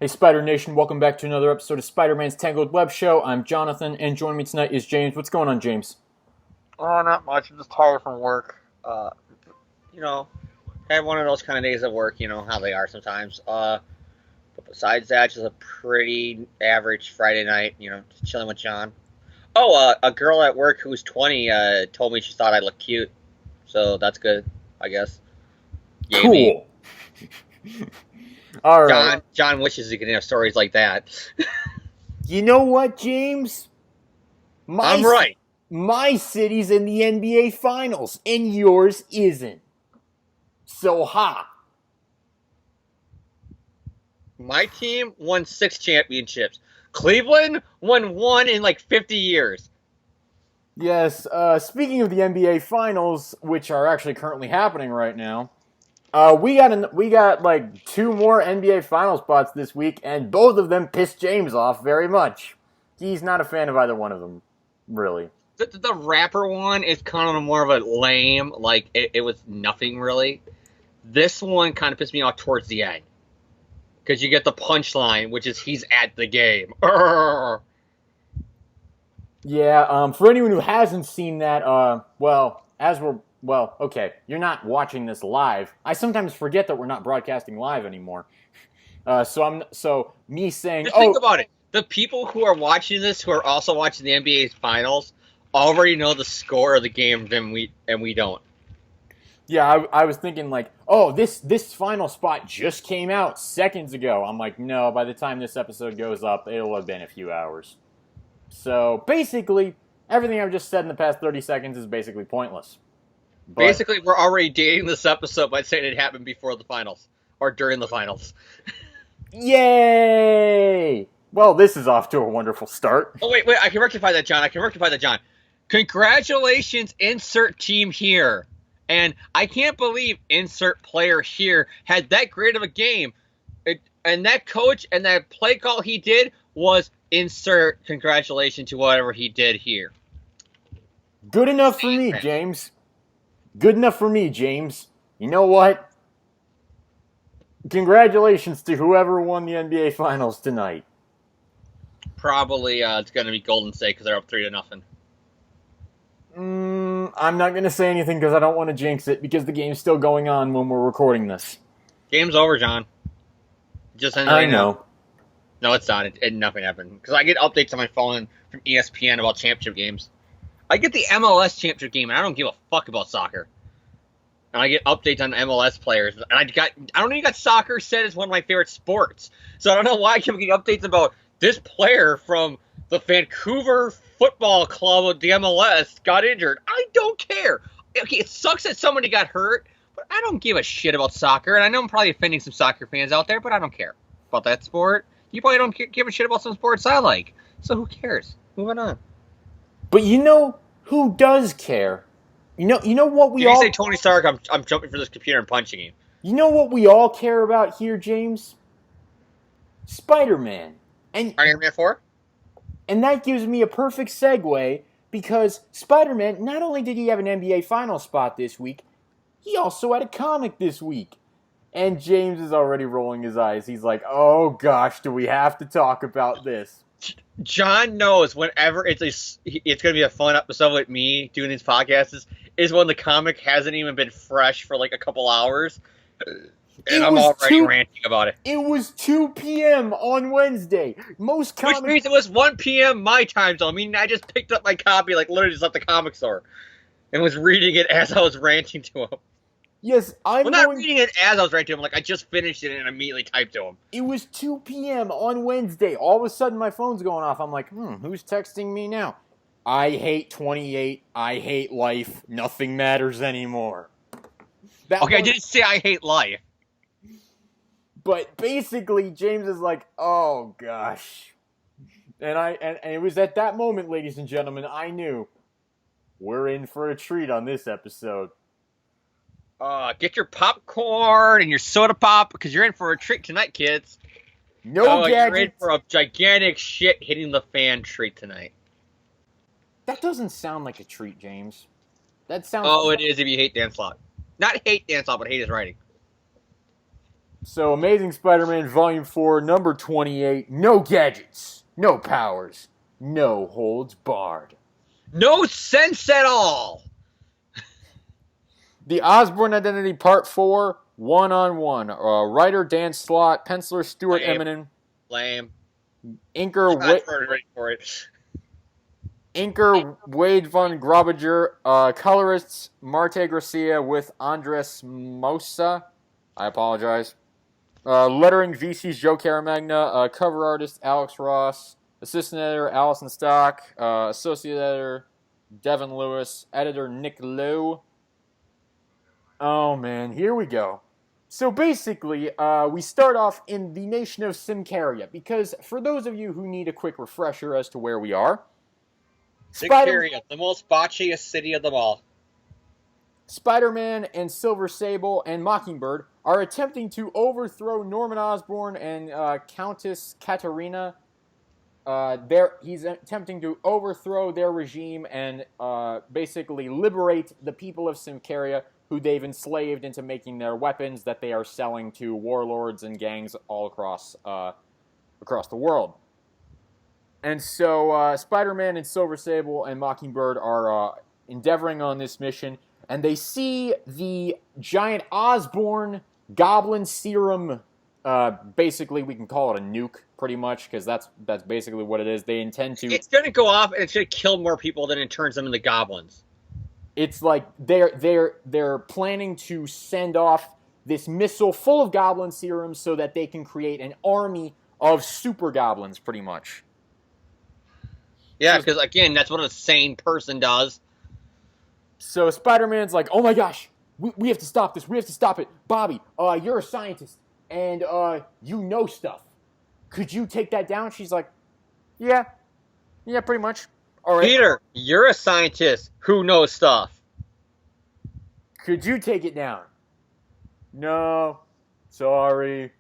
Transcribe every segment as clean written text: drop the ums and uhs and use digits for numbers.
Hey Spider Nation, welcome back to another episode of Spider-Man's Tangled WebShow. I'm Jonathan, and joining me tonight is James. What's going on, James? Oh, not much. I'm just tired from work. You know, had one of those kind of days at work. You know how they are sometimes. But besides that, just a pretty average Friday night. Just chilling with John. Oh, a girl at work who's 20 told me she thought I looked cute, so that's good, I guess. Yay me. Cool. All right. John wishes he could have stories like that. You know what, James? My I'm right. my city's in the NBA Finals, and yours isn't. So ha. My team won 6 championships. Cleveland won one in like 50 years. Yes. Speaking of the NBA Finals, which are actually currently happening right now, we got like two more NBA Finals spots this week, and both of them pissed James off very much. He's not a fan of either one of them, really. The rapper one is kind of more of a lame, like it was nothing really. This one kind of pissed me off towards the end because you get the punchline, which is he's at the game. Urgh. Yeah, for anyone who hasn't seen that, okay, you're not watching this live. I sometimes forget that we're not broadcasting live anymore. So me saying, Just think oh, about it. The people who are watching this, who are also watching the NBA Finals, already know the score of the game, and we don't. yeah, I was thinking like, oh, this final spot just came out seconds ago. I'm like, no, by the time this episode goes up, it'll have been a few hours. So basically, everything I've just said in the past 30 seconds is basically pointless. But Basically, we're already dating this episode by saying it happened before the finals or during the finals. yay! Well, this is off to a wonderful start. Oh wait, I can rectify that, John. I can rectify that, John. Congratulations, insert team here. And I can't believe insert player here had that great of a game. And that coach and that play call he did was insert congratulations to whatever he did here. Good enough for me, James. Good enough for me, James. You know what? Congratulations to whoever won the NBA Finals tonight. Probably it's going to be Golden State because they're up 3-0. I'm not going to say anything because I don't want to jinx it because the game's still going on when we're recording this. Game's over, John. Just ended I right know. now. No, it's not. Nothing happened. Because I get updates on my phone from ESPN about championship games. I get the MLS championship game, and I don't give a fuck about soccer. And I get updates on MLS players. And I don't even got soccer set as one of my favorite sports. So I don't know why I keep getting updates about this player from the Vancouver Football Club of the MLS got injured. I don't care. Okay, it sucks that somebody got hurt, but I don't give a shit about soccer. And I know I'm probably offending some soccer fans out there, but I don't care about that sport. You probably don't give a shit about some sports I like. So who cares? Moving on. But you know who does care? You know what we If you all say Tony Stark, I'm jumping for this computer and punching you. you know what we all care about here, James? Spider-Man. And Iron Man 4? And that gives me a perfect segue because Spider-Man, not only did he have an NBA final spot this week, he also had a comic this week. And James is already rolling his eyes. He's like, oh gosh, do we have to talk about this? John knows whenever it's going to be a fun episode with me doing these podcasts is when the comic hasn't even been fresh for like a couple hours. And I'm already ranting about it. It was 2 p.m. on Wednesday. Most comics... Which means it was 1 p.m. my time zone. I mean, I just picked up my copy, like literally just left the comic store. And was reading it as I was ranting to him. Yes, Not reading it as I was ranting to him. Like, I just finished it and immediately typed to him. It was 2 p.m. on Wednesday. All of a sudden, my phone's going off. I'm like, who's texting me now? I hate 28. I hate life. Nothing matters anymore. I didn't say I hate life. But basically, James is like, oh gosh. And it was at that moment, ladies and gentlemen, I knew we're in for a treat on this episode. Get your popcorn and your soda pop because you're in for a treat tonight, kids. No gadgets. You're in for a gigantic shit hitting the fan treat tonight. That doesn't sound like a treat, James. That sounds. Oh, it is if you hate Dan Slott. Not hate Dan Slott, but hate his writing. So, Amazing Spider-Man Volume 4, number 28. No gadgets, no powers, no holds barred. No sense at all. The Osborn Identity Part 4, one-on-one. Writer Dan Slott, penciler Stuart Lame. Eminem, Lame. inker Ready for it. Wade von Grobiger, colorists Marte Gracia with Andres Mosa. I apologize. Lettering VC's Joe Caramagna, cover artist Alex Ross, assistant editor Allison Stock, associate editor Devin Lewis, editor Nick Lowe. Oh man, here we go. So basically, we start off in the nation of Symkaria, because for those of you who need a quick refresher as to where we are, Symkaria, the most botchiest city of them all. Spider-Man and Silver Sable and Mockingbird are attempting to overthrow Norman Osborn and Countess Katarina. He's attempting to overthrow their regime and basically liberate the people of Symkaria, who they've enslaved into making their weapons that they are selling to warlords and gangs all across the world. And so Spider-Man and Silver Sable and Mockingbird are endeavoring on this mission, and they see the giant Osborn Goblin Serum. Basically, we can call it a nuke, pretty much, because that's basically what it is. They intend to. It's going to go off and it's going to kill more people than it turns them into goblins. It's like they're planning to send off this missile full of goblin serums so that they can create an army of super goblins, pretty much. Yeah, because again, that's what a sane person does. So Spider-Man's like, oh my gosh, we have to stop this. We have to stop it. Bobby, you're a scientist, and you know stuff. Could you take that down? She's like, yeah, pretty much. All right. Peter, you're a scientist who knows stuff. Could you take it down? No, sorry.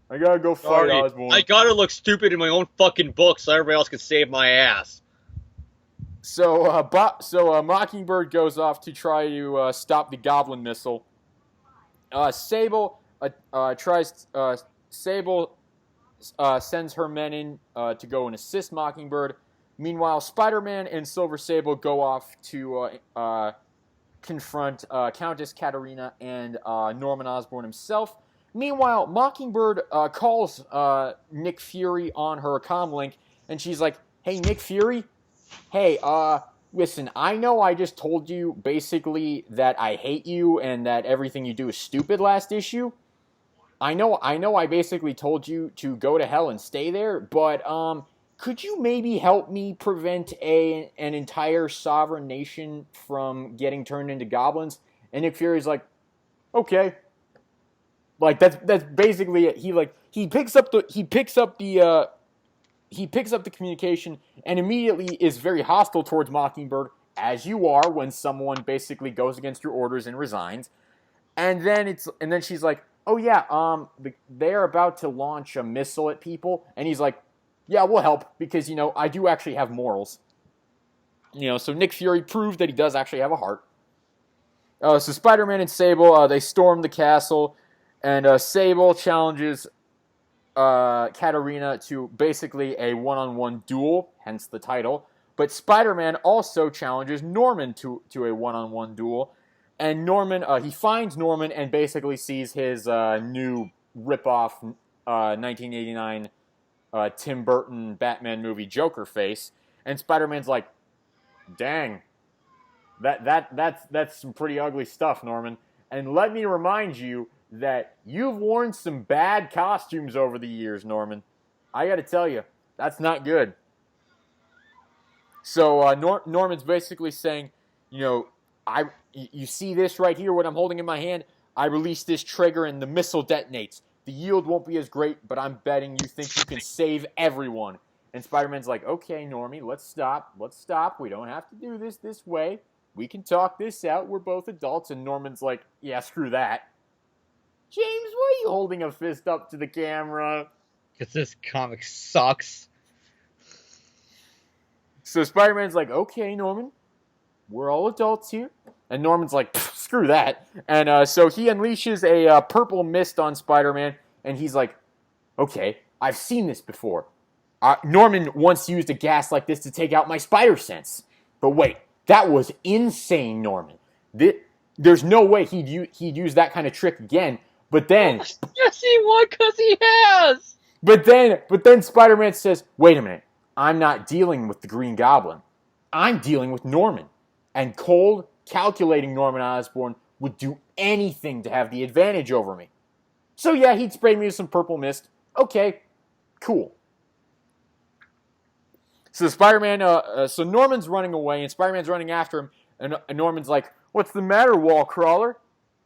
I gotta go fight Osborn. I gotta look stupid in my own fucking book so everybody else can save my ass. So, Mockingbird goes off to try to stop the Goblin missile. Sable sends her men in to go and assist Mockingbird. Meanwhile, Spider-Man and Silver Sable go off to confront Countess Katarina and Norman Osborn himself. Meanwhile, Mockingbird calls Nick Fury on her comlink, and she's like, hey, Nick Fury, hey, listen, I know I just told you basically that I hate you and that everything you do is stupid last issue. I know I basically told you to go to hell and stay there, but could you maybe help me prevent an entire sovereign nation from getting turned into goblins? And Nick Fury's like, okay. Like that's basically it. He picks up the communication and immediately is very hostile towards Mockingbird, as you are when someone basically goes against your orders and resigns. And then she's like, oh yeah, they're about to launch a missile at people, and he's like, yeah, we'll help because I do actually have morals. So Nick Fury proved that he does actually have a heart. So Spider-Man and Sable they storm the castle. And Sable challenges Katarina to basically a one-on-one duel, hence the title. But Spider-Man also challenges Norman to a one-on-one duel. And Norman, he finds Norman and basically sees his new rip-off 1989 Tim Burton Batman movie Joker face. And Spider-Man's like, dang, that's some pretty ugly stuff, Norman. And let me remind you that you've worn some bad costumes over the years, Norman. I gotta tell you, that's not good. So Norman's basically saying, you see this right here, what I'm holding in my hand? I release this trigger and the missile detonates. The yield won't be as great, but I'm betting you think you can save everyone. And Spider-Man's like, okay, Normie, let's stop. We don't have to do this way. We can talk this out. We're both adults. And Norman's like, yeah, screw that. James, why are you holding a fist up to the camera? Because this comic sucks. So Spider-Man's like, okay, Norman, we're all adults here. And Norman's like, screw that. And so he unleashes a purple mist on Spider-Man, and he's like, okay, I've seen this before. Norman once used a gas like this to take out my spider sense. But wait, that was insane, Norman. There's no way he'd use that kind of trick again. But then... Yes, he would, because he has! But then Spider-Man says, wait a minute, I'm not dealing with the Green Goblin. I'm dealing with Norman. And cold, calculating Norman Osborn would do anything to have the advantage over me. So yeah, he'd spray me with some purple mist. Okay, cool. So so Norman's running away, and Spider-Man's running after him, and Norman's like, "What's the matter, wall crawler?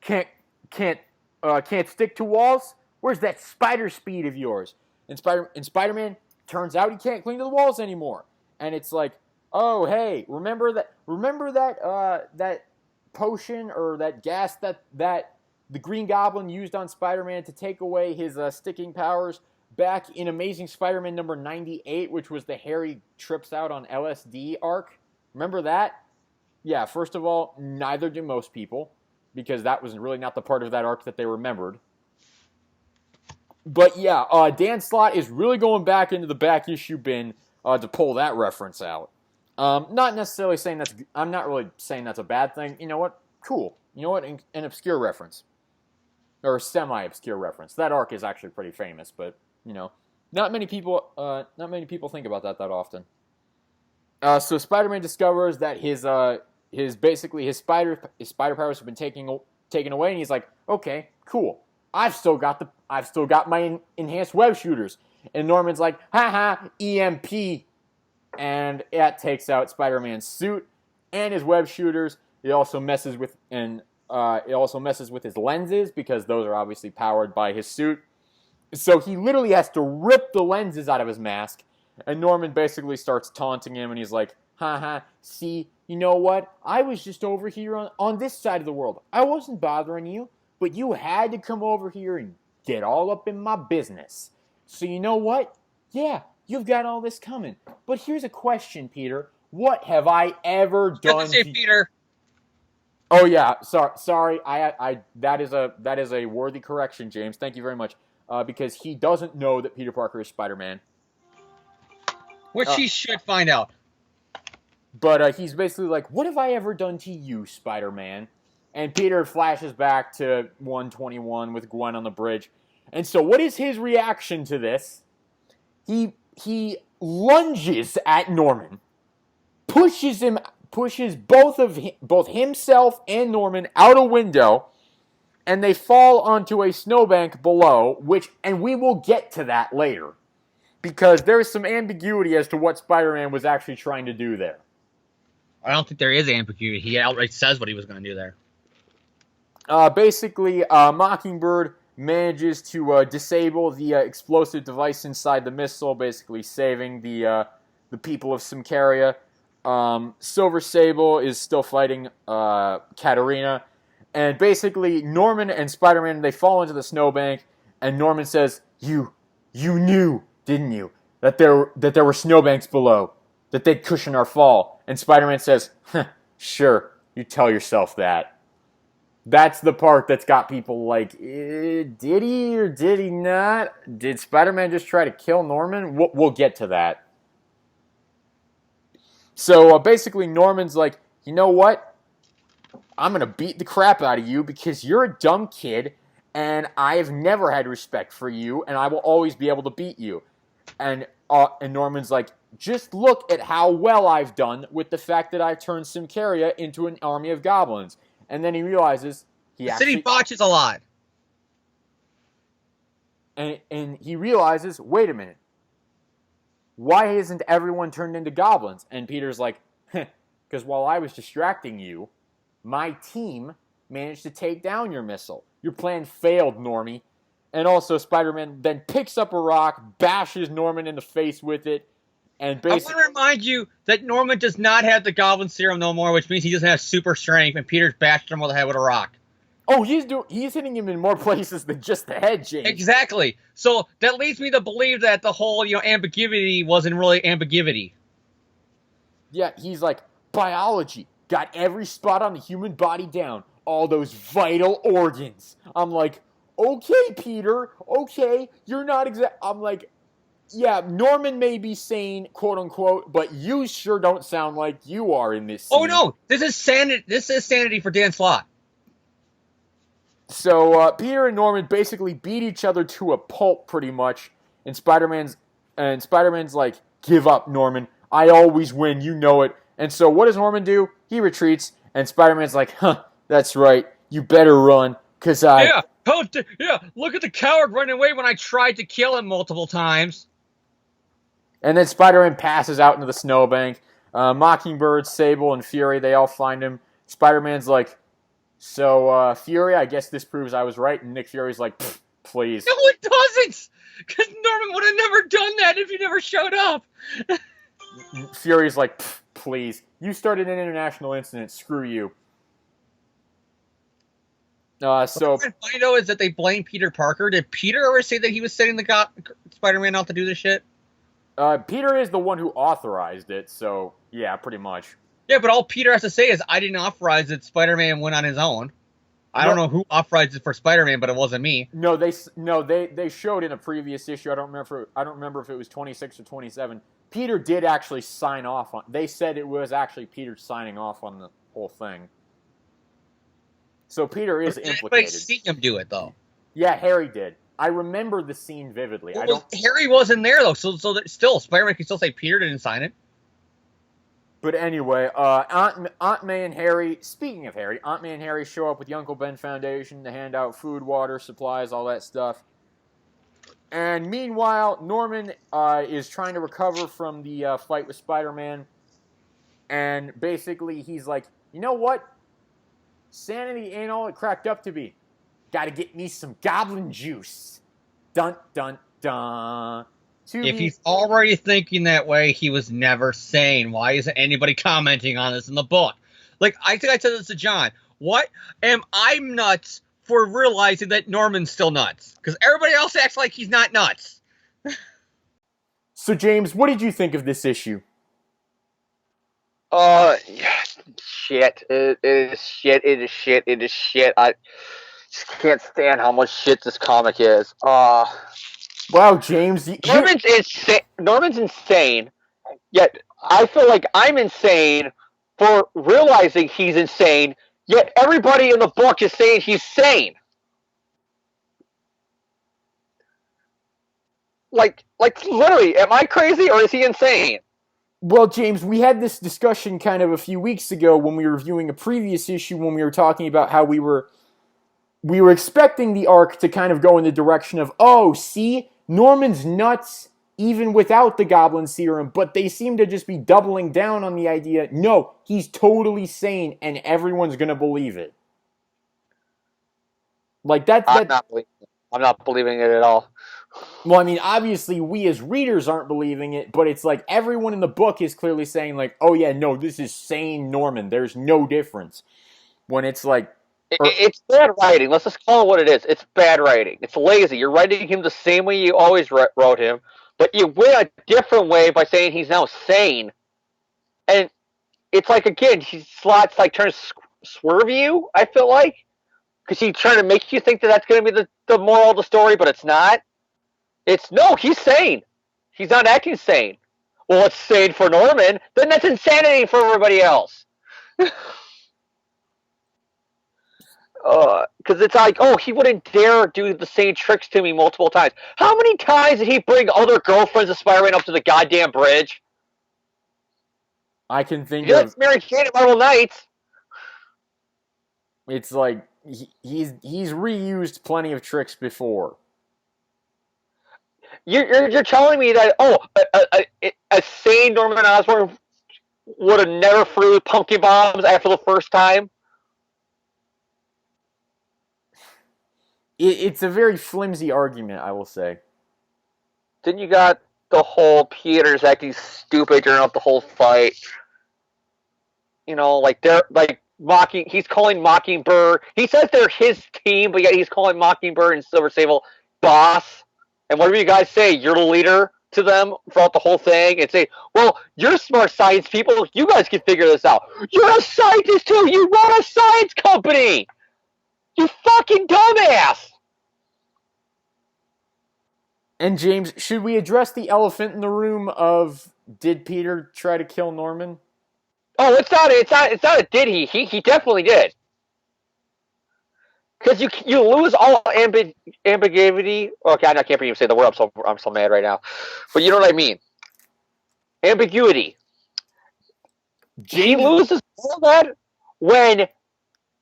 Can't stick to walls? Where's that spider speed of yours?" And Spider-Man turns out he can't cling to the walls anymore, and it's like, "Oh hey, remember that potion or that gas that the Green Goblin used on Spider-Man to take away his sticking powers?" Back in Amazing Spider-Man number 98, which was the Harry trips out on LSD arc. Remember that? Yeah, first of all, neither do most people, because that was really not the part of that arc that they remembered. But yeah, Dan Slott is really going back into the back issue bin to pull that reference out. Not necessarily saying I'm not really saying that's a bad thing. You know what? Cool. You know what? An obscure reference. Or a semi-obscure reference. That arc is actually pretty famous, but... not many people think about that often. So Spider-Man discovers that his spider powers have been taken away, and he's like, okay, cool. I've still got my enhanced web shooters. And Norman's like, haha, EMP, and that takes out Spider-Man's suit and his web shooters. It also messes with his lenses, because those are obviously powered by his suit. So he literally has to rip the lenses out of his mask, and Norman basically starts taunting him, and he's like, haha, see, you know what? I was just over here on this side of the world. I wasn't bothering you, but you had to come over here and get all up in my business. So you know what? Yeah, you've got all this coming. But here's a question, Peter. What have I ever done to Peter? Oh yeah, sorry. That is a worthy correction, James. Thank you very much. Because he doesn't know that Peter Parker is Spider-Man. Which he should find out. But he's basically like, what have I ever done to you, Spider-Man? And Peter flashes back to 121 with Gwen on the bridge. And so what is his reaction to this? He lunges at Norman, pushes both himself and Norman out a window, and they fall onto a snowbank below, and we will get to that later, because there is some ambiguity as to what Spider-Man was actually trying to do there. I don't think there is ambiguity. He outright says what he was going to do there. Basically, Mockingbird manages to disable the explosive device inside the missile, basically saving the people of Symkaria. Silver Sable is still fighting Katarina. And basically, Norman and Spider-Man, they fall into the snowbank, and Norman says, You knew, didn't you, that there were snowbanks below, that they'd cushion our fall. And Spider-Man says, sure, you tell yourself that. That's the part that's got people like, did he or did he not? Did Spider-Man just try to kill Norman? We'll get to that. So basically, Norman's like, you know what? I'm going to beat the crap out of you because you're a dumb kid, and I've never had respect for you, and I will always be able to beat you. And Norman's like, just look at how well I've done with the fact that I've turned Symkaria into an army of goblins. And then he realizes the city botches a lot. And he realizes, wait a minute. Why isn't everyone turned into goblins? And Peter's like, because while I was distracting you, my team managed to take down your missile. Your plan failed, Normie. And also, Spider-Man then picks up a rock, bashes Norman in the face with it, and basically... I want to remind you that Norman does not have the Goblin Serum no more, which means he doesn't have super strength, and Peter's bashed him on the head with a rock. Oh, he's hitting him in more places than just the head, James. Exactly. So that leads me to believe that the whole, ambiguity wasn't really ambiguity. Yeah, he's like, biology. got every spot on the human body down, all those vital organs. I'm like, okay, Peter, okay, you're not exact. I'm like, yeah, Norman may be sane, quote unquote, but you sure don't sound like you are in this scene. Oh no, this is sanity for Dan Slott. So Peter and Norman basically beat each other to a pulp, pretty much. And Spider-Man's like, give up, Norman. I always win, you know it. And so what does Norman do? He retreats, and Spider-Man's like, huh, that's right. You better run, because Yeah, look at the coward running away when I tried to kill him multiple times. And then Spider-Man passes out into the snowbank. Mockingbird, Sable, and Fury, they all find him. Spider-Man's like, so, Fury, I guess this proves I was right. And Nick Fury's like, please. No, it doesn't! Because Norman would have never done that if you never showed up. Fury's like, please. You started an international incident. Screw you. So What's funny though is that they blame Peter Parker. Did Peter ever say that he was setting the Spider-Man out to do this shit? Peter is the one who authorized it, so yeah, pretty much. Yeah, but all Peter has to say is, I didn't authorize it. Spider-Man went on his own. I don't know who authorized it for Spider-Man, but it wasn't me. No, they showed in a previous issue. I don't remember if it was 26 or 27. Peter did actually sign off on. They said it was actually Peter signing off on the whole thing. So Peter is implicated. But I see him do it though. Yeah, Harry did. I remember the scene vividly. Harry wasn't there though, so still Spider-Man can still say Peter didn't sign it. But anyway, Aunt May and Harry. Speaking of Harry, Aunt May and Harry show up with the Uncle Ben Foundation to hand out food, water, supplies, all that stuff. And meanwhile, Norman is trying to recover from the fight with Spider-Man. And basically, he's like, you know what? Sanity ain't all it cracked up to be. Gotta get me some goblin juice. Dun, dun, dun. If he's already thinking that way, he was never sane. Why isn't anybody commenting on this in the book? Like, I think I said this to John. What am I nuts for realizing that Norman's still nuts? Because everybody else acts like he's not nuts. So, James, what did you think of this issue? Shit. It is shit. It is shit. It is shit. I just can't stand how much shit this comic is. Wow, James. Norman's insane, yet I feel like I'm insane for realizing he's insane, yet everybody in the book is saying he's sane. Like literally, am I crazy or is he insane? Well, James, we had this discussion kind of a few weeks ago when we were reviewing a previous issue when we were talking about how we were expecting the arc to kind of go in the direction of, oh, see, Norman's nuts even without the Goblin Serum, but they seem to just be doubling down on the idea, no, he's totally sane and everyone's going to believe it. Like I'm not believing it at all. Well, I mean, obviously, we as readers aren't believing it, but it's like everyone in the book is clearly saying, like, oh yeah, no, this is sane Norman. There's no difference. When it's like... It's bad writing. Let's just call it what it is. It's bad writing. It's lazy. You're writing him the same way you always wrote him, but you went a different way by saying he's now sane. And it's like, again, Slott's like trying to swerve you, I feel like. Because he's trying to make you think that that's going to be the moral of the story, but it's not. No, he's sane. He's not acting sane. Well, it's sane for Norman, then that's insanity for everybody else. Because it's like, oh, he wouldn't dare do the same tricks to me multiple times. How many times did he bring other girlfriends of Spider-Man up to the goddamn bridge? I can think of... Mary Jane at Marvel Knights. It's like, he's reused plenty of tricks before. You're telling me that, a sane Norman Osborn would have never threw pumpkin bombs after the first time? It's a very flimsy argument, I will say. Then you got the whole Peter's acting stupid during the whole fight. You know, like they're like he's calling Mockingbird. He says they're his team, but yet he's calling Mockingbird and Silver Sable boss. And whatever you guys say, you're the leader. to them throughout the whole thing and say, well, you're smart science people. You guys can figure this out. You're a scientist, too. You run a science company. You fucking dumbass. And James, should we address the elephant in the room of did Peter try to kill Norman? Oh, it's not a did he. He definitely did. Because you lose all ambiguity. Okay, I can't even say the word. I'm so mad right now. But you know what I mean. Ambiguity. He loses all that when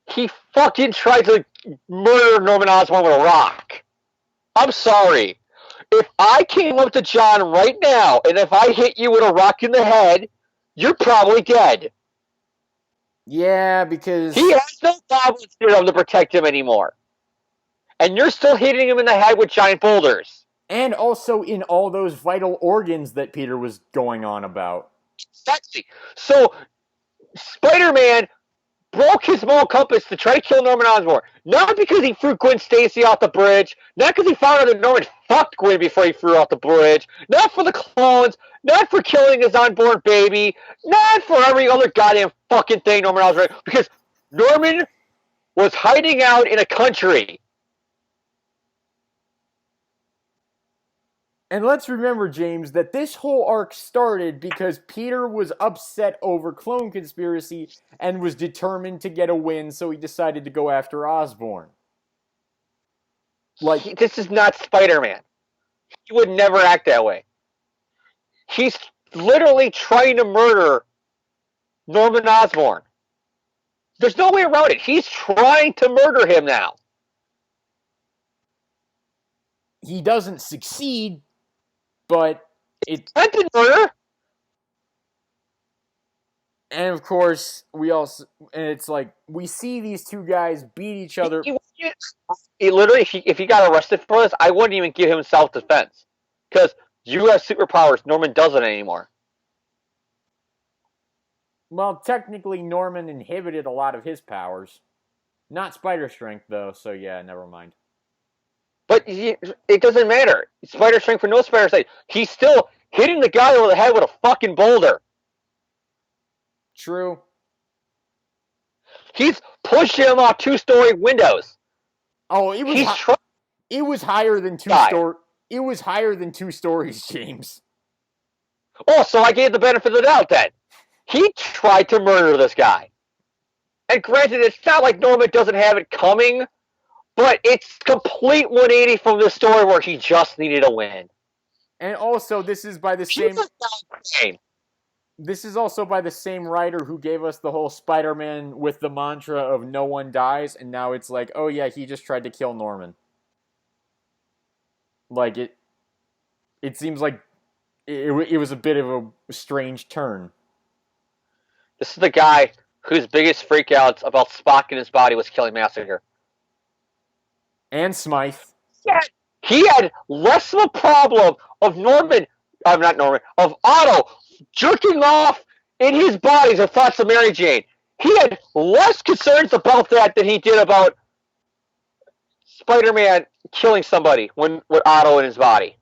he fucking tried to murder Norman Osborn with a rock. I'm sorry. If I came up to John right now, and if I hit you with a rock in the head, you're probably dead. Yeah, because he has no goblin serum to protect him anymore. And you're still hitting him in the head with giant boulders. And also in all those vital organs that Peter was going on about. Exactly. So, Spider-Man broke his moral compass to try to kill Norman Osborn. Not because he threw Gwen Stacy off the bridge. Not because he found out that Norman fucked Gwen before he threw off the bridge. Not for the clones. Not for killing his unborn baby. Not for every other goddamn fucking thing Norman Osborn. Because Norman was hiding out in a country. And let's remember, James, that this whole arc started because Peter was upset over clone conspiracy and was determined to get a win, so he decided to go after Osborn. This is not Spider-Man. He would never act that way. He's literally trying to murder Norman Osborn. There's no way around it. He's trying to murder him now. He doesn't succeed, but attempted murder. And of course, it's like we see these two guys beat each other. He literally, if he got arrested for this, I wouldn't even give him self-defense. Because you have superpowers, Norman doesn't anymore. Well, technically, Norman inhibited a lot of his powers. Not spider strength, though, so yeah, never mind. But it doesn't matter. Spider strength for no spider strength. He's still hitting the guy over the head with a fucking boulder. True. He's pushing him off 2-story windows. Oh, it was higher than It was higher than 2 stories, James. Oh, so I gave the benefit of the doubt then. He tried to murder this guy. And granted, it's not like Norman doesn't have it coming, but it's complete 180 from the story where he just needed a win. And also, this is by the same... This is also by the same writer who gave us the whole Spider-Man with the mantra of no one dies, and now it's like, oh yeah, he just tried to kill Norman. Like, it seems like it was a bit of a strange turn. This is the guy whose biggest freakouts about Spock in his body was killing Massacre. And Smythe. Yeah, he had less of a problem of of Otto jerking off in his body the thoughts of Mary Jane. He had less concerns about that than he did about Spider-Man killing somebody with Otto in his body.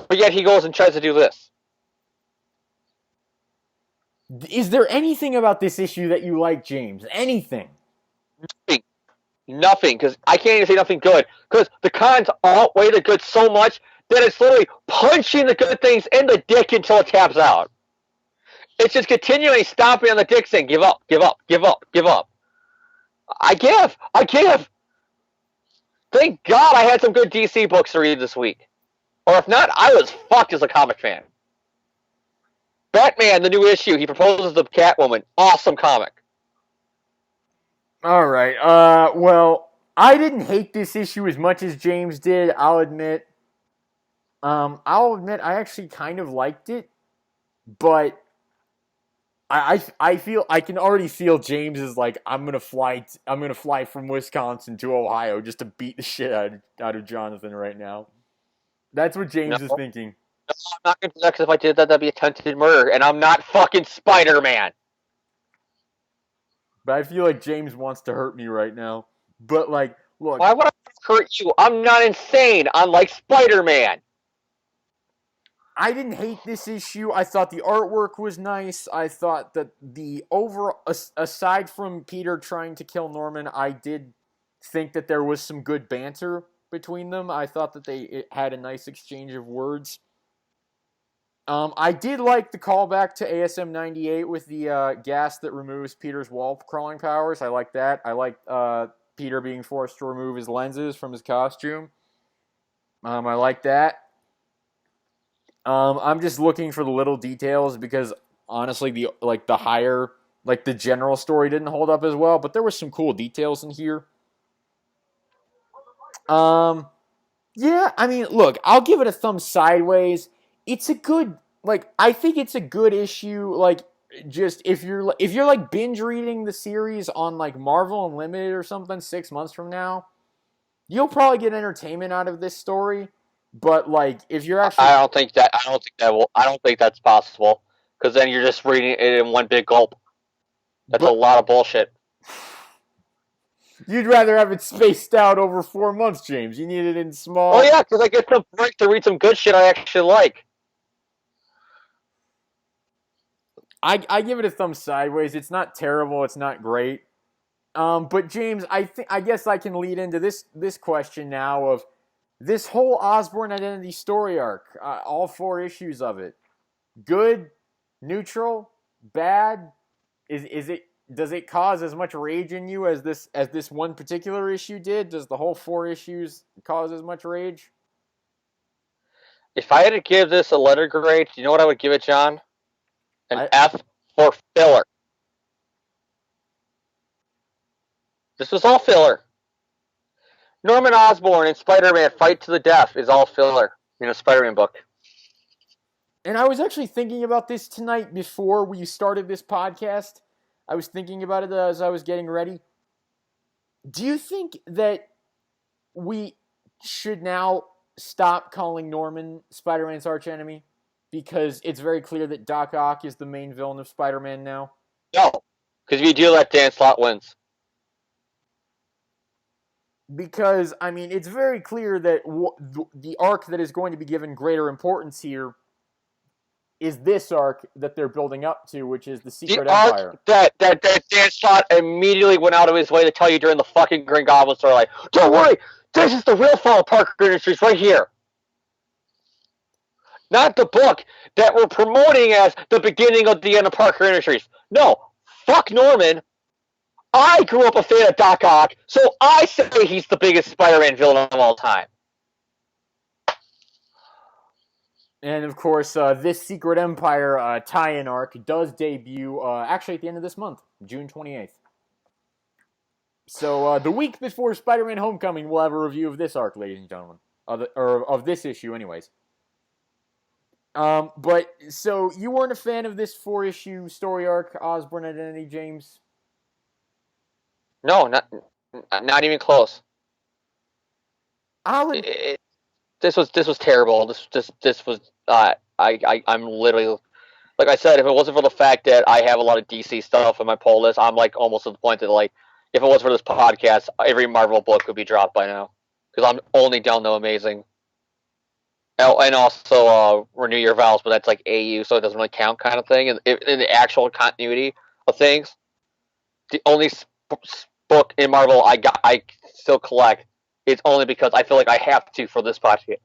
But yet he goes and tries to do this. Is there anything about this issue that you like, James? Anything? Nothing, because I can't even say nothing good. Because the cons outweigh the good so much that it's literally punching the good things in the dick until it taps out. It's just continually stomping on the dick saying, give up, give up, give up, give up. I give. Thank God I had some good DC books to read this week. Or if not, I was fucked as a comic fan. Batman, the new issue, he proposes to Catwoman. Awesome comic. All right. Well, I didn't hate this issue as much as James did, I'll admit. I actually kind of liked it, but I feel I can already feel James is like, I'm gonna fly from Wisconsin to Ohio just to beat the shit out of Jonathan right now. That's what James is thinking. No, I'm not gonna do that, because if I did that, that'd be attempted murder, and I'm not fucking Spider-Man. But I feel like James wants to hurt me right now. But like, look, why would I hurt you? I'm not insane, unlike Spider-Man. I didn't hate this issue. I thought the artwork was nice. I thought that the overall, aside from Peter trying to kill Norman, I did think that there was some good banter between them. I thought that it had a nice exchange of words. I did like the callback to ASM 98 with the gas that removes Peter's wall crawling powers. I like that. I like Peter being forced to remove his lenses from his costume. I like that. I'm just looking for the little details because honestly, the general story didn't hold up as well, but there was some cool details in here. Yeah, I mean, look, I'll give it a thumb sideways. It's a good, I think it's a good issue. Just if you're like binge reading the series on like Marvel Unlimited or something 6 months from now, you'll probably get entertainment out of this story. But if you're actually, I don't think that's possible because then you're just reading it in one big gulp. That's a lot of bullshit. You'd rather have it spaced out over 4 months, James. You need it in small. Oh yeah, because I get some break to read some good shit I actually like. I give it a thumb sideways. It's not terrible. It's not great. But James, I guess I can lead into this question now of this whole Osborn Identity story arc. All 4 issues of it. Good, neutral, bad. Does it cause as much rage in you as this one particular issue did? Does the whole 4 issues cause as much rage? If I had to give this a letter grade, you know what I would give it, John? An F for filler. This was all filler. Norman Osborn and Spider-Man Fight to the Death is all filler in a Spider-Man book. And I was actually thinking about this tonight before we started this podcast. I was thinking about it as I was getting ready. Do you think that we should now stop calling Norman Spider-Man's archenemy? Because it's very clear that Doc Ock is the main villain of Spider-Man now? No, because if you do that, Dan Slott wins. Because, I mean, it's very clear that the arc that is going to be given greater importance here is this arc that they're building up to, which is the Secret Empire. That Dan Slott immediately went out of his way to tell you during the fucking Green Goblin story, like, don't worry, this is the real fall of Parker Industries right here. Not the book that we're promoting as the beginning of the end of Parker Industries. No, fuck Norman. I grew up a fan of Doc Ock, so I say he's the biggest Spider-Man villain of all time. And, of course, this Secret Empire tie-in arc does debut actually at the end of this month, June 28th. So, the week before Spider-Man Homecoming, we'll have a review of this arc, ladies and gentlemen. Of this issue, anyways. But, so, you weren't a fan of this 4-issue story arc, Osborn Identity, James? No, not even close. This was terrible. This was I'm literally, like I said, if it wasn't for the fact that I have a lot of DC stuff on my pull list, I'm like almost to the point that like if it wasn't for this podcast, every Marvel book would be dropped by now because I'm only down to Amazing. And also Renew Your Vows, but that's like AU, so it doesn't really count kind of thing. And in the actual continuity of things, the only book in Marvel I still collect is only because I feel like I have to for this podcast.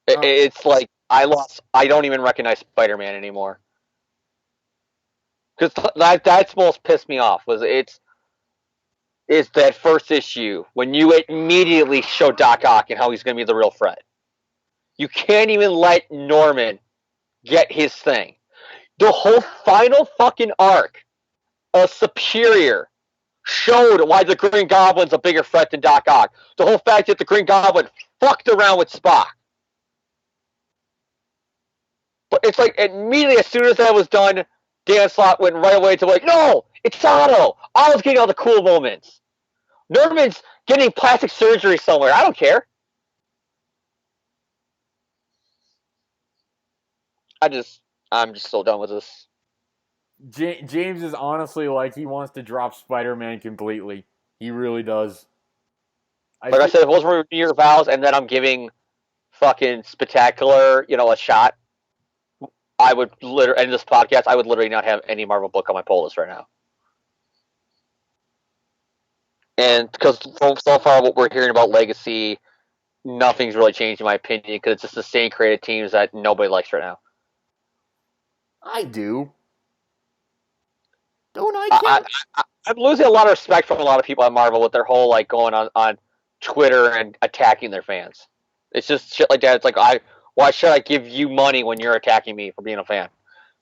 It's like I don't even recognize Spider-Man anymore. Because that's most pissed me off was it's that first issue when you immediately show Doc Ock and how he's going to be the real threat. You can't even let Norman get his thing. The whole final fucking arc of Superior showed why the Green Goblin's a bigger threat than Doc Ock. The whole fact that the Green Goblin fucked around with Spock. But it's like immediately as soon as that was done, Dan Slott went right away to like, no, it's Otto. Otto's getting all the cool moments. Norman's getting plastic surgery somewhere. I don't care. I'm just so done with this. James is honestly like he wants to drop Spider-Man completely. He really does. I said, if it wasn't for Your Vows, and then I'm giving fucking spectacular, a shot, I would literally end this podcast. I would literally not have any Marvel book on my pull list right now. And because so far what we're hearing about Legacy, nothing's really changed in my opinion because it's just the same creative teams that nobody likes right now. I do. Don't I, Ken? I'm losing a lot of respect from a lot of people at Marvel with their whole going on Twitter and attacking their fans. It's just shit like that. It's like why should I give you money when you're attacking me for being a fan?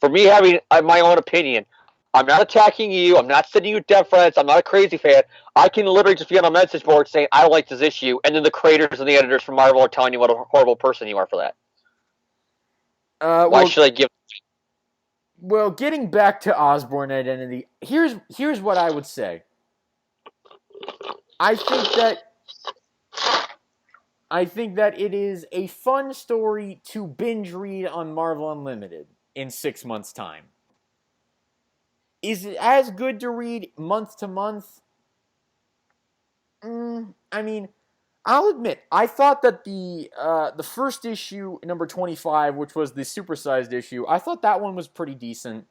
For me having my own opinion, I'm not attacking you. I'm not sending you deference. I'm not a crazy fan. I can literally just be on a message board saying I don't like this issue, and then the creators and the editors from Marvel are telling you what a horrible person you are for that. Why should I give? Well, getting back to Osborn Identity, here's what I would say. I think that it is a fun story to binge read on Marvel Unlimited in 6 months' time. Is it as good to read month to month? I mean, I'll admit, I thought that the first issue, number 25, which was the supersized issue, I thought that one was pretty decent.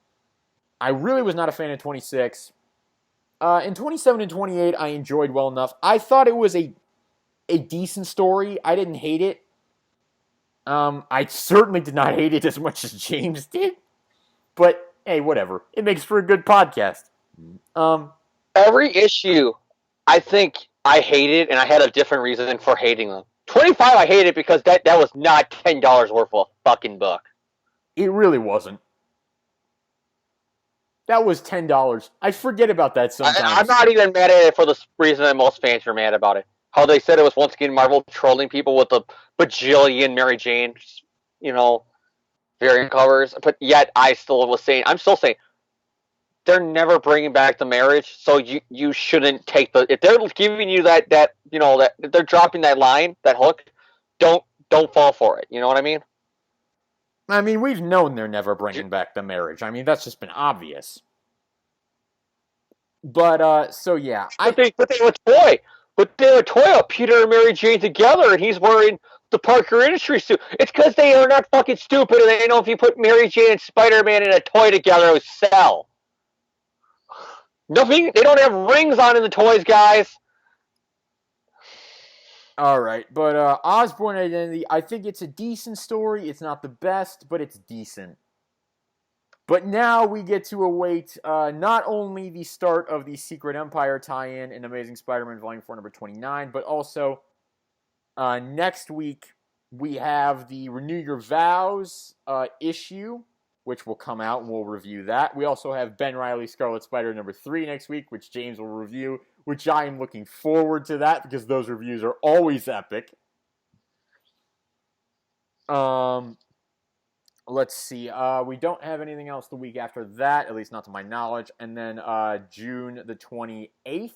I really was not a fan of 26. In 27 and 28, I enjoyed well enough. I thought it was a decent story. I didn't hate it. I certainly did not hate it as much as James did. But, hey, whatever. It makes for a good podcast. Every issue, I think I hated, and I had a different reason for hating them. 25, I hated because that was not $10 worth of a fucking book. It really wasn't. That was $10. I forget about that sometimes. I'm not even mad at it for the reason that most fans are mad about it. How they said it was once again Marvel trolling people with the bajillion Mary Jane, variant covers. But yet I'm still saying, they're never bringing back the marriage, so you shouldn't take if they're giving you that if they're dropping that line, that hook, don't fall for it. You know what I mean? I mean, we've known they're never bringing back the marriage. I mean, that's just been obvious. But so yeah, but they have a toy of Peter and Mary Jane together, and he's wearing the Parker Industries suit. It's because they are not fucking stupid, and they know if you put Mary Jane and Spider-Man in a toy together, it would sell. Nothing. They don't have rings on in the toys, guys. All right, but Osborn Identity, I think it's a decent story. It's not the best, but it's decent. But now we get to await not only the start of the Secret Empire tie-in in Amazing Spider-Man Volume 4, number 29, but also next week we have the Renew Your Vows issue, which will come out, and we'll review that. We also have Ben Reilly Scarlet Spider number 3 next week, which James will review, which I am looking forward to that because those reviews are always epic. Let's see. We don't have anything else the week after that, at least not to my knowledge. And then June the 28th,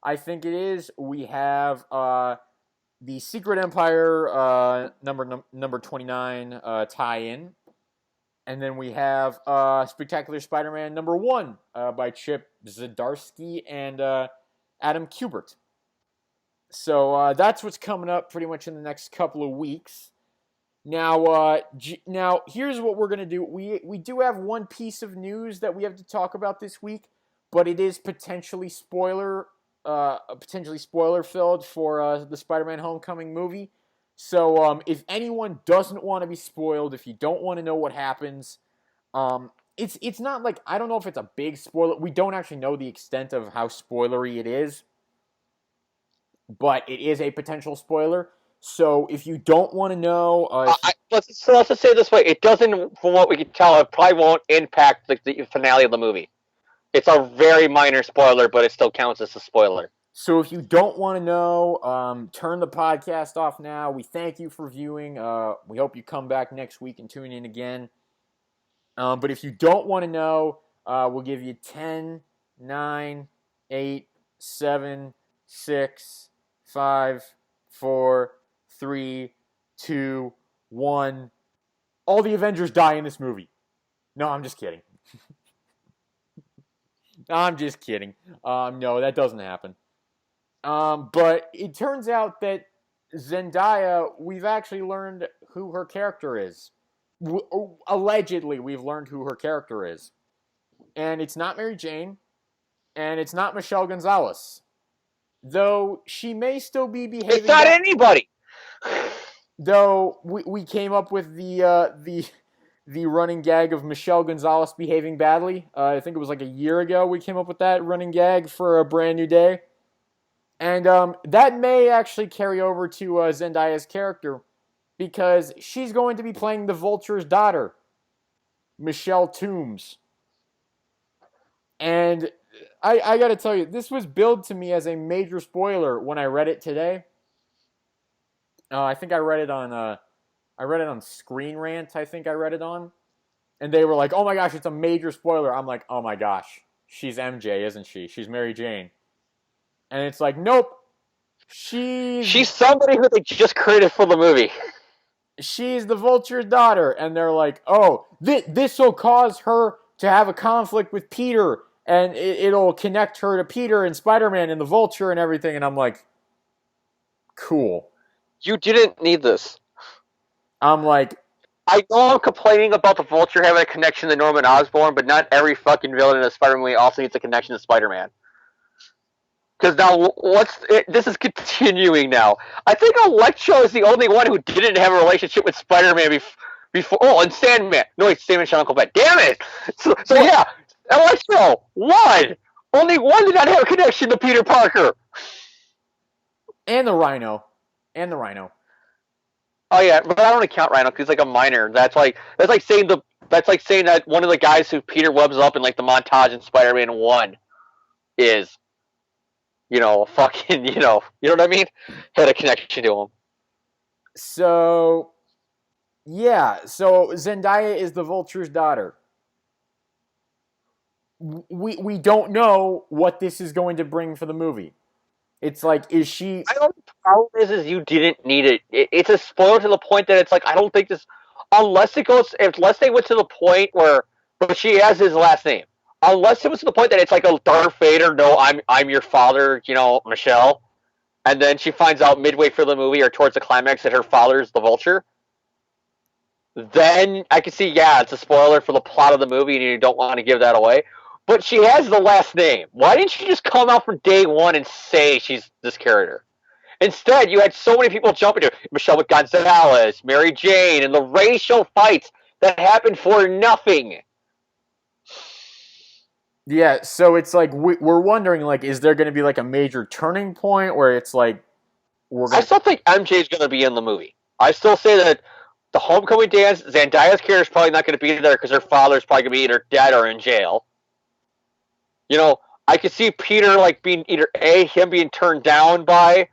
I think it is, we have the Secret Empire number 29 tie-in. And then we have Spectacular Spider-Man number 1 by Chip Zdarsky and Adam Kubert. So that's what's coming up pretty much in the next couple of weeks. Now, here's what we're going to do. We do have one piece of news that we have to talk about this week, but it is potentially spoiler filled for the Spider-Man Homecoming movie. So if anyone doesn't want to be spoiled, if you don't want to know what happens, it's not like, I don't know if it's a big spoiler. We don't actually know the extent of how spoilery it is, but it is a potential spoiler. So if you don't want to know, let's just say it this way: it doesn't, from what we can tell, it probably won't impact the finale of the movie. It's a very minor spoiler, but it still counts as a spoiler. So if you don't want to know, turn the podcast off now. We thank you for viewing. We hope you come back next week and tune in again. But if you don't want to know, we'll give you 10, 9, 8, 7, 6, 5, 4, 3, 2, 1. All the Avengers die in this movie. No, I'm just kidding. I'm just kidding. No, that doesn't happen. But it turns out that Zendaya, we've actually learned who her character is. Allegedly, we've learned who her character is. And it's not Mary Jane, and it's not Michelle Gonzalez. Though she may still be behaving... It's not anybody! Though we came up with the running gag of Michelle Gonzalez behaving badly. I think it was like a year ago we came up with that running gag for A Brand New Day. And that may actually carry over to Zendaya's character, because she's going to be playing the Vulture's daughter, Michelle Toombs. And I gotta tell you, this was billed to me as a major spoiler when I read it today. I think I read it on Screen Rant, I think I read it on. And they were like, oh my gosh, it's a major spoiler. I'm like, oh my gosh, she's MJ, isn't she? She's Mary Jane. And it's like, nope. She's somebody who they just created for the movie. She's the Vulture's daughter. And they're like, oh, this will cause her to have a conflict with Peter. And it'll connect her to Peter and Spider-Man and the Vulture and everything. And I'm like, cool. You didn't need this. I'm like... I know I'm complaining about the Vulture having a connection to Norman Osborn, but not every fucking villain in a Spider-Man movie also needs a connection to Spider-Man. Because now, this is continuing now. I think Electro is the only one who didn't have a relationship with Spider-Man before. Oh, and Sandman. No, wait, Sandman shot Uncle Ben. Damn it! So yeah, Electro, one! Only one did not have a connection to Peter Parker! And the Rhino. Oh yeah, but I don't want to count Rhino because he's like a minor. That's like saying that one of the guys who Peter webs up in like the montage in Spider-Man 1 is, fucking, you know what I mean? Had a connection to him. So, yeah. So Zendaya is the Vulture's daughter. We don't know what this is going to bring for the movie. It's like, is she... I don't. The problem is you didn't need it. It's a spoiler to the point that it's like, I don't think this, unless they went to the point where, but she has his last name. Unless it was to the point that it's like a Darth Vader, no, I'm your father, Michelle, and then she finds out midway through the movie or towards the climax that her father is the Vulture. Then I can see, yeah, it's a spoiler for the plot of the movie, and you don't want to give that away. But she has the last name. Why didn't she just come out from day one and say she's this character? Instead, you had so many people jump into it. Michelle Gonzalez, Mary Jane, and the racial fights that happened for nothing. Yeah, so it's like, we're wondering, like, is there going to be like a major turning point where it's like... I still think MJ is going to be in the movie. I still say that the homecoming dance, Zendaya's character is probably not going to be there because her father's probably going to be either dead or in jail. I could see Peter like being either A, him being turned down by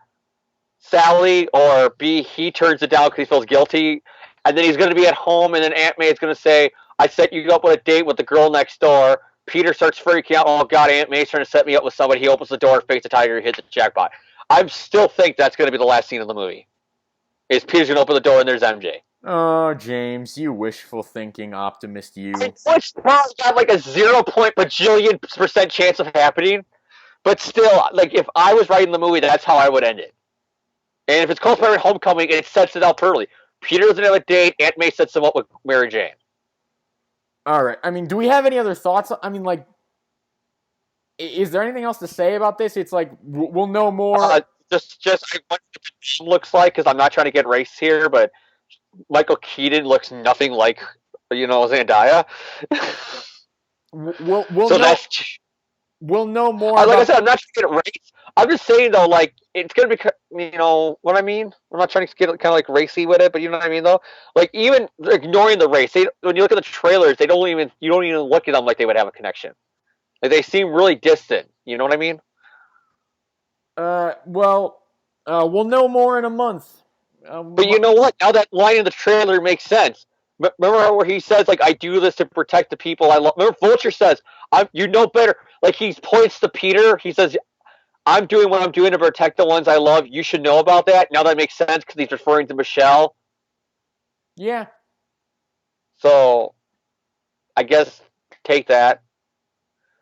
Sally, or B, he turns it down because he feels guilty, and then he's going to be at home, and then Aunt May is going to say, I set you up with a date with the girl next door. Peter starts freaking out, oh god, Aunt May's trying to set me up with somebody. He opens the door, fakes a tiger, hits the jackpot. I still think that's going to be the last scene of the movie. Is Peter's going to open the door and there's MJ. Oh, James, you wishful thinking optimist, you. Which probably got like a 0.bajillion% chance of happening, but still, like, if I was writing the movie, that's how I would end it. And if it's called Spider-Man Homecoming, it sets it out early. Peter doesn't have a date, Aunt May sets him up with Mary Jane. Alright, I mean, do we have any other thoughts? I mean, like, is there anything else to say about this? It's like, we'll know more. Just what the looks like, because I'm not trying to get race here, but Michael Keaton looks nothing like, Zendaya. We'll know more. Like I said, I'm not trying to get race. I'm just saying, though, like, it's going to be, what I mean? I'm not trying to get kind of, like, racy with it, but you know what I mean, though? Like, even ignoring the race, when you look at the trailers, you don't even look at them like they would have a connection. Like, they seem really distant. You know what I mean? We'll know more in a month. But you know what? Now that line in the trailer makes sense. Remember where he says, like, I do this to protect the people I love? Remember Vulture says, you know better. Like, he points to Peter. He says, I'm doing what I'm doing to protect the ones I love. You should know about that. Now that makes sense because he's referring to Michelle. Yeah. So, I guess take that.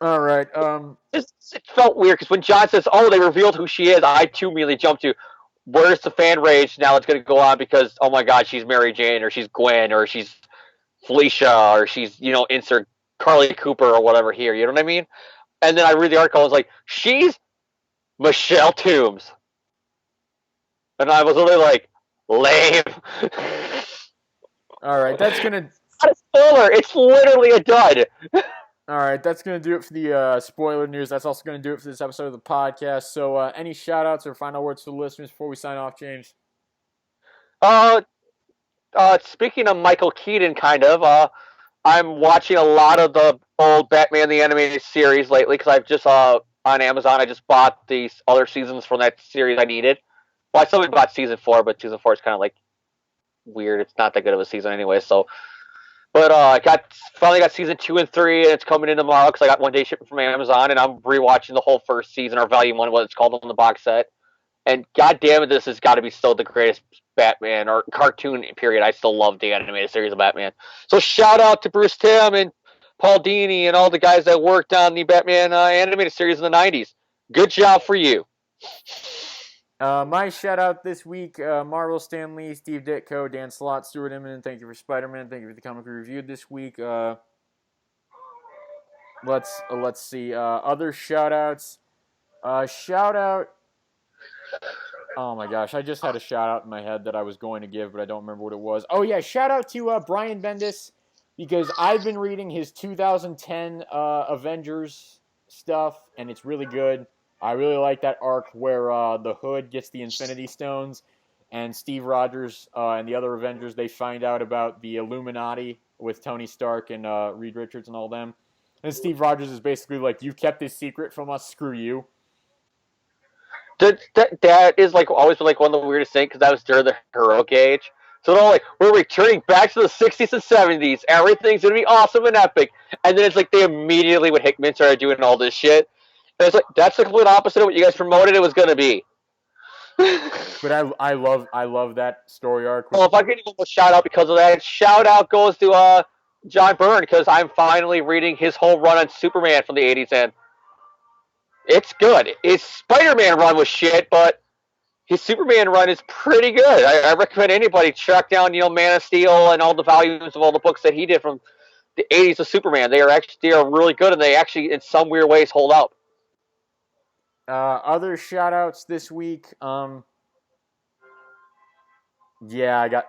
All right. It felt weird because when John says, oh, they revealed who she is, I too immediately jumped to, where's the fan rage now that's going to go on because, oh my God, she's Mary Jane, or she's Gwen, or she's Felicia, or she's, insert Carly Cooper or whatever here. You know what I mean? And then I read the article, I was like, she's Michelle Toombs. And I was literally like, lame. All right, that's gonna. It's not a spoiler. It's literally a dud. All right, that's gonna do it for the spoiler news. That's also gonna do it for this episode of the podcast. So, any shout outs or final words to the listeners before we sign off, James? Speaking of Michael Keaton, kind of, I'm watching a lot of the old Batman the Animated Series lately because I've just on Amazon. I just bought these other seasons from that series I needed. Well, I still haven't bought season 4, but season 4 is kind of like weird. It's not that good of a season anyway. So, but I finally got season 2 and 3, and it's coming in tomorrow because I got one day shipping from Amazon, and I'm rewatching the whole first season or volume 1, what it's called on the box set. And god damn it, this has got to be still the greatest Batman or cartoon period. I still love the animated series of Batman. So shout out to Bruce Timm and Paul Dini and all the guys that worked on the Batman animated series in the 90s. Good job for you. My shout out this week: Marvel, Stan Lee, Steve Ditko, Dan Slott, Stuart Immonen. Thank you for Spider-Man. Thank you for the comic we reviewed this week. Let's see. Other shout outs. Shout out. Oh my gosh, I just had a shout out in my head that I was going to give, but I don't remember what it was. Oh yeah, shout out to Brian Bendis, because I've been reading his 2010 Avengers stuff, and it's really good. I really like that arc where the Hood gets the Infinity Stones, and Steve Rogers and the other Avengers, they find out about the Illuminati with Tony Stark and Reed Richards and all them. And Steve Rogers is basically like, "You've kept this secret from us, screw you." That is like always been like one of the weirdest things because that was during the heroic age. So they're all like, we're returning back to the 60s and 70s. Everything's going to be awesome and epic. And then it's like they immediately, when Hickman started doing all this shit, and it's like, that's the complete opposite of what you guys promoted it was going to be. But I love that story arc. Well, if I could give a shout out because of that, shout out goes to John Byrne because I'm finally reading his whole run on Superman from the 80s, and it's good. His Spider-Man run was shit, but his Superman run is pretty good. I recommend anybody track down, Man of Steel and all the volumes of all the books that he did from the 80s of Superman. They are really good, and they actually, in some weird ways, hold up. Other shout-outs this week. Yeah, I got...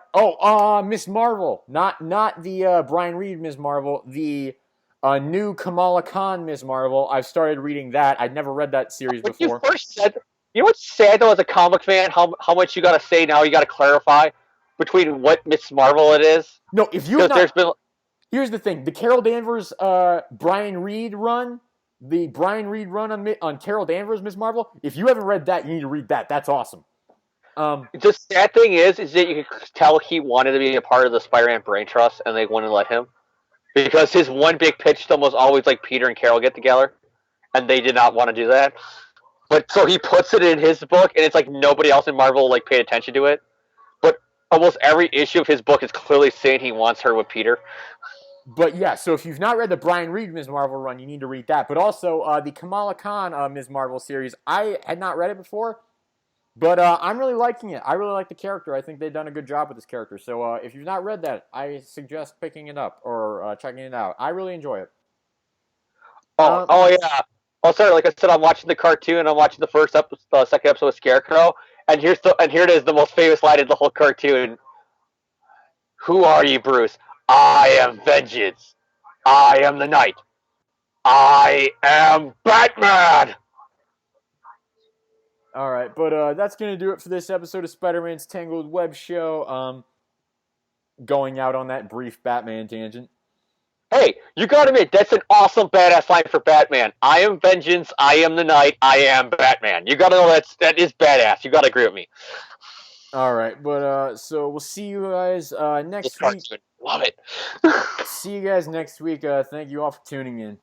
Miss Marvel. Not the Brian Reed Ms. Marvel. The new Kamala Khan Ms. Marvel. I've started reading that. I'd never read that series before. You first said... You know what's sad, though, as a comic fan? How much you got to say now, you got to clarify between what Miss Marvel it is? No, if you've not... There's been... Here's the thing. The Carol Danvers Brian Reed run... The Brian Reed run on Carol Danvers Ms. Marvel, if you haven't read that, you need to read that. That's awesome. The sad thing is that you can tell he wanted to be a part of the Spider-Man Brain Trust, and they wouldn't let him. Because his one big pitch to them was always like Peter and Carol get together, and they did not want to do that. But so he puts it in his book, and it's like nobody else in Marvel like paid attention to it. But almost every issue of his book is clearly saying he wants her with Peter. But yeah, so if you've not read the Brian Reed Ms. Marvel run, you need to read that. But also the Kamala Khan Ms. Marvel series, I had not read it before, but I'm really liking it. I really like the character. I think they've done a good job with this character. So if you've not read that, I suggest picking it up or checking it out. I really enjoy it. Oh yeah. Oh, sorry. Like I said, I'm watching the cartoon. I'm watching the second episode of Scarecrow, and here it is, the most famous line in the whole cartoon. Who are you, Bruce? I am vengeance. I am the night. I am Batman! Alright, but that's going to do it for this episode of Spider-Man's Tangled Web Show. Going out on that brief Batman tangent. Hey, you gotta admit, that's an awesome badass line for Batman. I am vengeance, I am the night, I am Batman. You gotta know that is badass. You gotta agree with me. Alright, but so we'll see you guys next week. Love it. See you guys next week. Thank you all for tuning in.